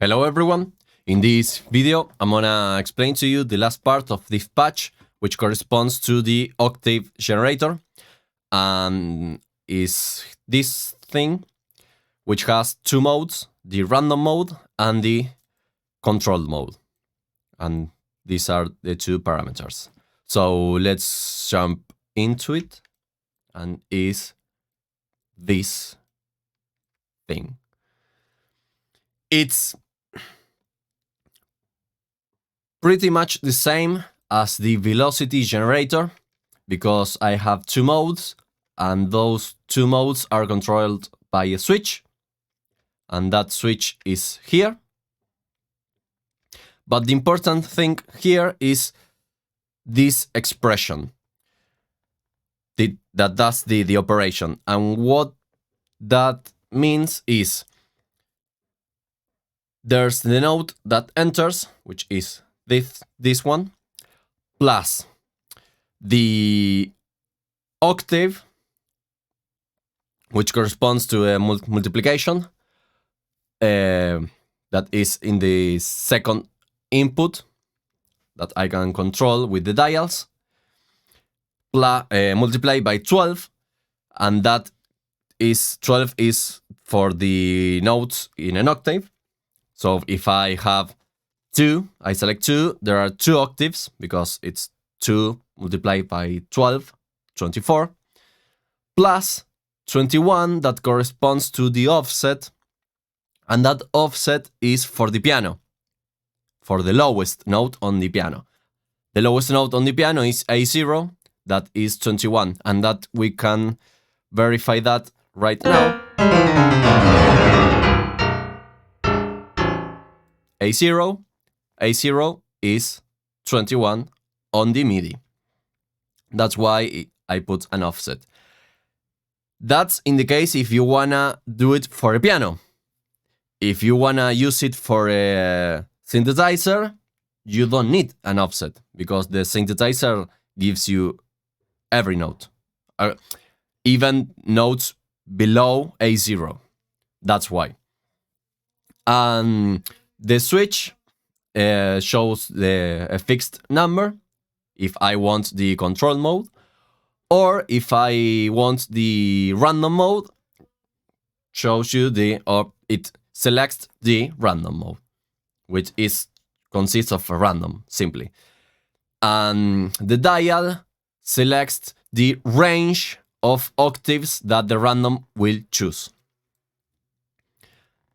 Hello everyone, in this video I'm gonna explain to you the last part of this patch, which corresponds to the Octave generator, and is this thing which has two modes, the random mode and the controlled mode, and these are the two parameters. So let's jump into it, and is this thing. It's pretty much the same as the velocity generator, because I have two modes, and those two modes are controlled by a switch, and that switch is here. But the important thing here is this expression that does the operation, and what that means is there's the node that enters, which is this one, plus the octave, which corresponds to a multiplication that is in the second input that I can control with the dials, multiplied by 12, and that is 12 is for the notes in an octave. So if I have 2, I select 2, there are 2 octaves, because it's 2 multiplied by 12, 24, plus 21 that corresponds to the offset, and that offset is for the piano, for the lowest note on the piano. The lowest note on the piano is A0, that is 21, and that we can verify that right now. A0 is 21 on the Midi. That's why I put an offset. That's in the case if you wanna do it for a piano. If you wanna use it for a synthesizer, you don't need an offset, because the synthesizer gives you every note, even notes below A0. That's why. And the switch shows a fixed number if I want the control mode, or if I want the random mode, shows you it selects the random mode, which consists of a random simply, and the dial selects the range of octaves that the random will choose.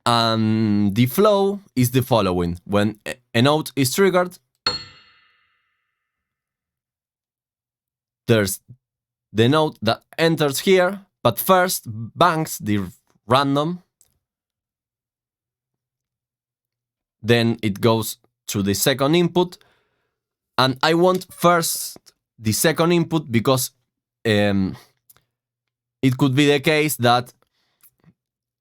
And the flow is the following: when a note is triggered, there's the note that enters here, but first banks the random, then it goes to the second input, and I want first the second input because it could be the case that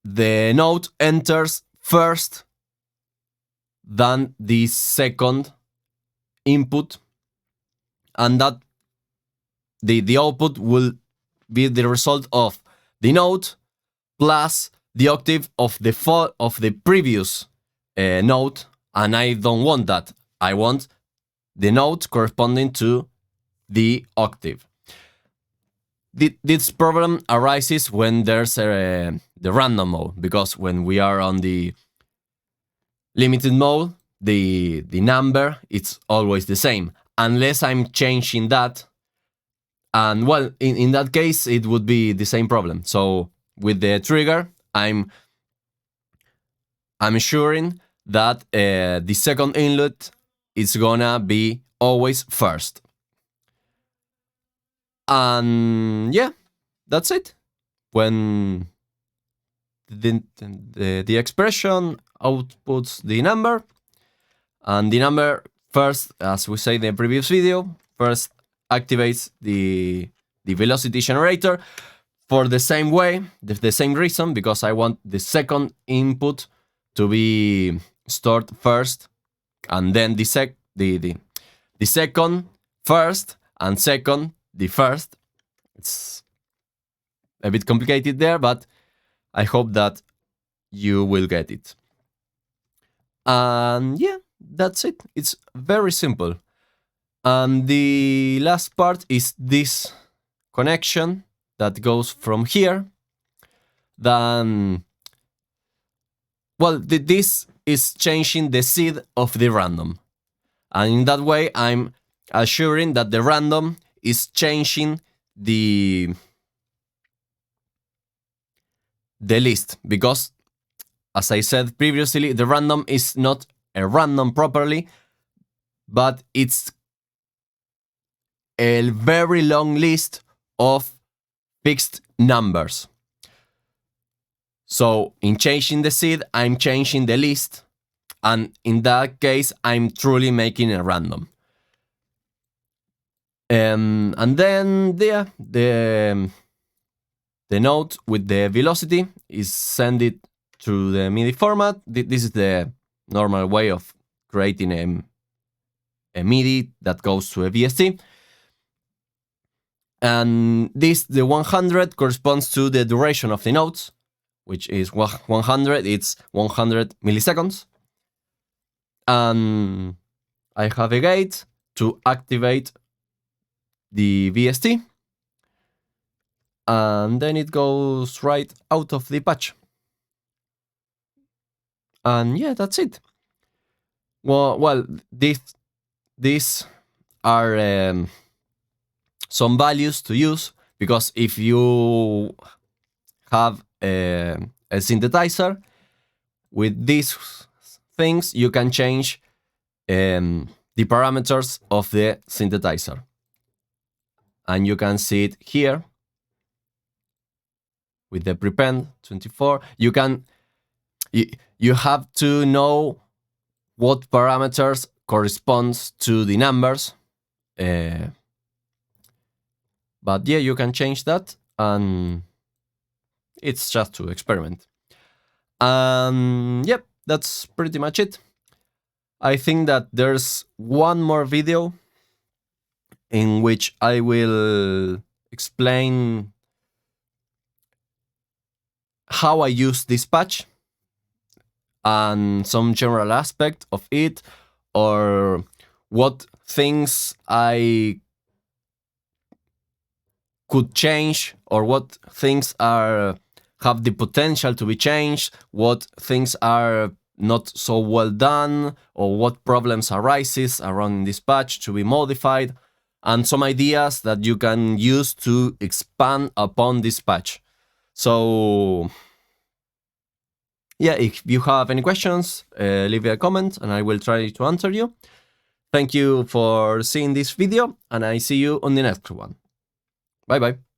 the note enters first than the second input, and that the output will be the result of the note plus the octave of the previous note, and I don't want that. I want the note corresponding to the octave. This problem arises when there's the random mode, because when we are on the limited mode, the number it's always the same, unless I'm changing that. And well, in that case, it would be the same problem. So with the trigger, I'm ensuring that the second inlet is gonna be always first. And yeah, that's it. When the expression outputs the number, and the number first, as we said in the previous video, first activates the velocity generator for the same way, the same reason, because I want the second input to be stored first, and then the second first, and second the first. It's a bit complicated there, but I hope that you will get it. And yeah, that's it. It's very simple. And the last part is this connection that goes from here. Then, well, this is changing the seed of the random. And in that way, I'm assuring that the random is changing the list, because, as I said previously, the random is not a random properly, but it's a very long list of fixed numbers. So in changing the seed, I'm changing the list, and in that case, I'm truly making a random. And then the node with the velocity is send it to the Midi format. This is the normal way of creating a Midi that goes to a VST. And the 100 corresponds to the duration of the nodes, which is 100, it's 100 milliseconds. And I have a gate to activate the VST. And then it goes right out of the patch. And yeah, that's it. Well, these are some values to use, because if you have a synthesizer with these things, you can change the parameters of the synthesizer. And you can see it here with the prepend 24. You have to know what parameters corresponds to the numbers. But yeah, you can change that, and it's just to experiment. Yep, that's pretty much it. I think that there's one more video in which I will explain how I use this patch and some general aspect of it, or what things I could change, or what things have the potential to be changed, what things are not so well done, or what problems arises around this patch to be modified, and some ideas that you can use to expand upon this patch. So yeah, if you have any questions, leave a comment and I will try to answer you. Thank you for seeing this video, and I see you on the next one. Bye bye.